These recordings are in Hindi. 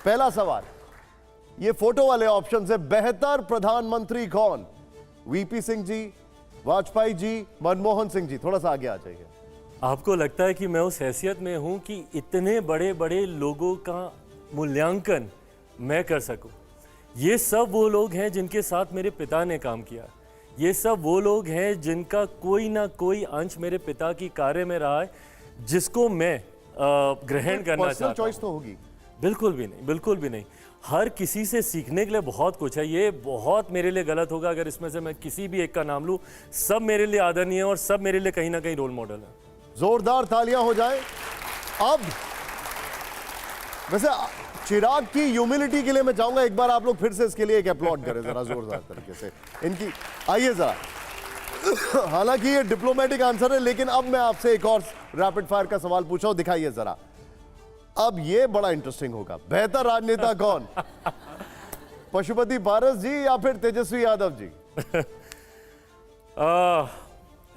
पहला सवाल, ये फोटो वाले ऑप्शन है, बेहतर प्रधानमंत्री कौन? वीपी सिंह जी, वाजपेयी जी, मनमोहन सिंह जी। थोड़ा सा आगे आ जाइए। आपको लगता है कि मैं उस हैसियत में हूं कि इतने बड़े बड़े लोगों का मूल्यांकन मैं कर सकूं? ये सब वो लोग हैं जिनके साथ मेरे पिता ने काम किया। ये सब वो लोग हैं जिनका कोई ना कोई अंश मेरे पिता की कार्य में रहा है, जिसको मैं ग्रहण करना चाहता हूं। चॉइस तो होगी? बिल्कुल भी नहीं, बिल्कुल भी नहीं। हर किसी से सीखने के लिए बहुत कुछ है। ये बहुत मेरे लिए गलत होगा अगर इसमें से मैं किसी भी एक का नाम लूं। सब मेरे लिए आदरणीय है और सब मेरे लिए कहीं ना कहीं रोल मॉडल है। जोरदार तालियां हो जाए। अब वैसे चिराग की ह्यूमिलिटी के लिए मैं चाहूंगा एक बार आप लोग फिर से इसके लिए एक अपलॉड करें जरा जोरदार तरीके से इनकी। आइए जरा। हालांकि ये डिप्लोमेटिक आंसर है, लेकिन अब मैं आपसे एक और रैपिड फायर का सवाल पूछा हूं, दिखाइए जरा। अब ये बड़ा इंटरेस्टिंग होगा। बेहतर राजनेता कौन? पशुपति पारस जी या फिर तेजस्वी यादव जी?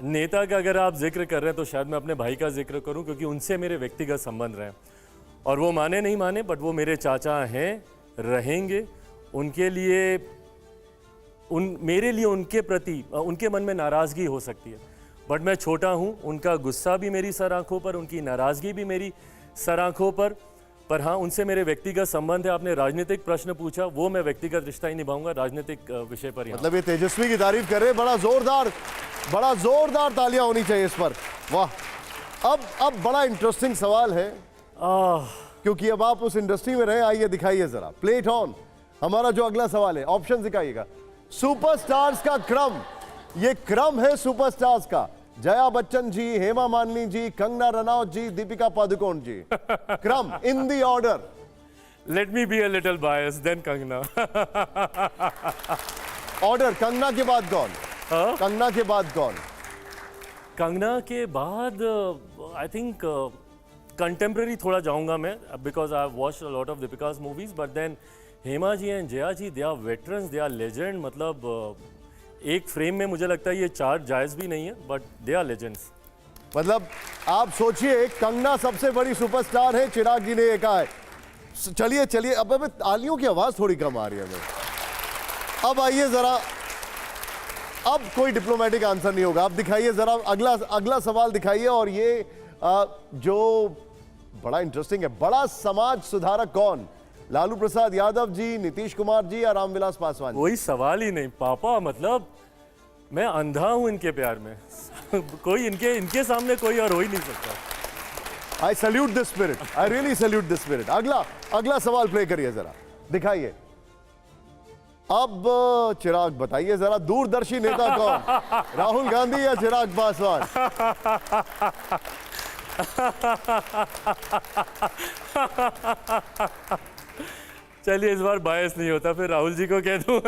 नेता का अगर आप जिक्र कर रहे हैं तो शायद मैं अपने भाई का जिक्र करूं, क्योंकि उनसे मेरे व्यक्तिगत संबंध रहे और वो माने नहीं माने बट वो मेरे चाचा हैं, रहेंगे। उनके लिए मेरे लिए उनके प्रति उनके मन में नाराज़गी हो सकती है, बट मैं छोटा हूं। उनका गुस्सा भी मेरी सर आंखों पर, उनकी नाराज़गी भी मेरी सर आंखों पर हाँ, उनसे मेरे व्यक्तिगत संबंध है। आपने राजनीतिक प्रश्न पूछा, वो मैं व्यक्तिगत रिश्ता ही निभाऊंगा, राजनीतिक विषय पर। मतलब ये तेजस्वी की तारीफ कर रहे हैं। बड़ा जोरदार तालियां होनी चाहिए इस पर। वाह। अब बड़ा इंटरेस्टिंग सवाल है, क्योंकि अब आप उस इंडस्ट्री में रहे। आइए दिखाइए जरा, प्लेट ऑन। हमारा जो अगला सवाल है, ऑप्शन दिखाइएगा। सुपरस्टार्स का क्रम, ये क्रम है सुपरस्टार्स का। जया बच्चन जी, हेमा मालिनी जी, कंगना रनौत जी, दीपिका पादुकोण जी। क्रम in the order. Let me be a little bias, then Kangana. Order, Kangana के बाद कौन? कंगना के बाद कौन? कंगना के बाद आई थिंक कंटेम्प्रेरी थोड़ा जाऊंगा मैं, because I have watched a lot of Deepika's movies. But then Hema ji and Jaya ji, they are veterans, they are legend. मतलब एक फ्रेम में मुझे लगता है ये चार जायज़ भी नहीं है, बट दे आर लेजेंड्स। मतलब आप सोचिए, कंगना सबसे बड़ी सुपरस्टार है, चिराग जी ने ये कहा है। चलिए अब तालियों की आवाज थोड़ी कम आ रही है हमें। अब आइए जरा, अब कोई डिप्लोमेटिक आंसर नहीं होगा। अब दिखाइए जरा अगला सवाल दिखाइए। और ये जो बड़ा इंटरेस्टिंग है, बड़ा समाज सुधारक कौन? लालू प्रसाद यादव जी, नीतीश कुमार जी या रामविलास पासवान? कोई सवाल ही नहीं पापा। मतलब मैं अंधा हूं इनके प्यार में। कोई इनके सामने कोई और हो ही नहीं सकता। I salute this spirit, I really salute this spirit. अगला सवाल प्ले करिए जरा, दिखाइए। अब चिराग बताइए जरा, दूरदर्शी नेता कौन? राहुल गांधी या चिराग पासवान? चलिए इस बार बायस नहीं होता, फिर राहुल जी को कह दूं।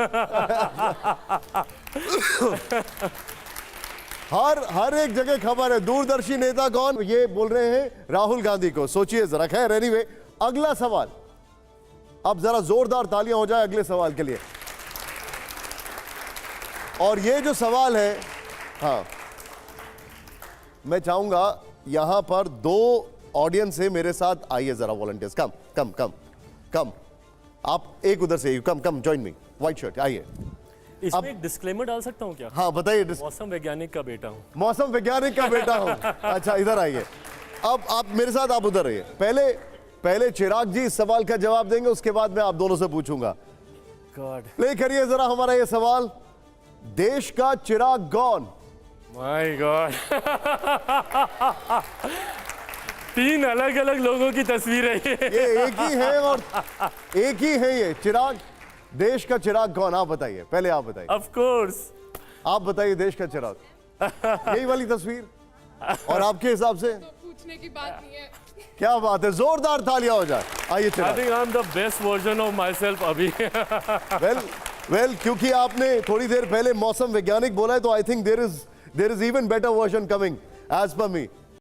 हर एक जगह खबर है। दूरदर्शी नेता कौन? ये बोल रहे हैं राहुल गांधी को। सोचिए जरा। खैर एनीवे, अगला सवाल। अब जरा जोरदार तालियां हो जाए अगले सवाल के लिए। और ये जो सवाल है, हाँ, मैं चाहूंगा यहां पर दो ऑडियंस है मेरे साथ। आइए जरा वॉलंटियर्स, कम। आप एक उधर से, come join me, white shirt. आइए। इसमें एक डिस्क्लेमर डाल सकता हूं क्या? हाँ बताइए। मौसम वैज्ञानिक का बेटा हूं। मौसम वैज्ञानिक का बेटा हूं। अच्छा, इधर आइए। अब आप मेरे साथ, आप उधर रहिए। पहले चिराग जी इस सवाल का जवाब देंगे, उसके बाद मैं आप दोनों से पूछूंगा। गॉड। प्ले करिए जरा हमारा ये सवाल। देश का चिराग कौन? My God. तीन अलग अलग लोगों की तस्वीर है ये एक ही है, और एक ही है ये चिराग। देश का चिराग कौन? आप बताइए, पहले आप बताइए। Of course. आप बताइए देश का चिराग। यही वाली तस्वीर? और आपके हिसाब से? तो पूछने की बात नहीं है। क्या बात है, जोरदार तालियां हो जाए। आइए Chirag. I think I am the best version of myself अभी। वेल, क्योंकि आपने थोड़ी देर पहले मौसम वैज्ञानिक बोला है, तो I think there is even better version coming as per me.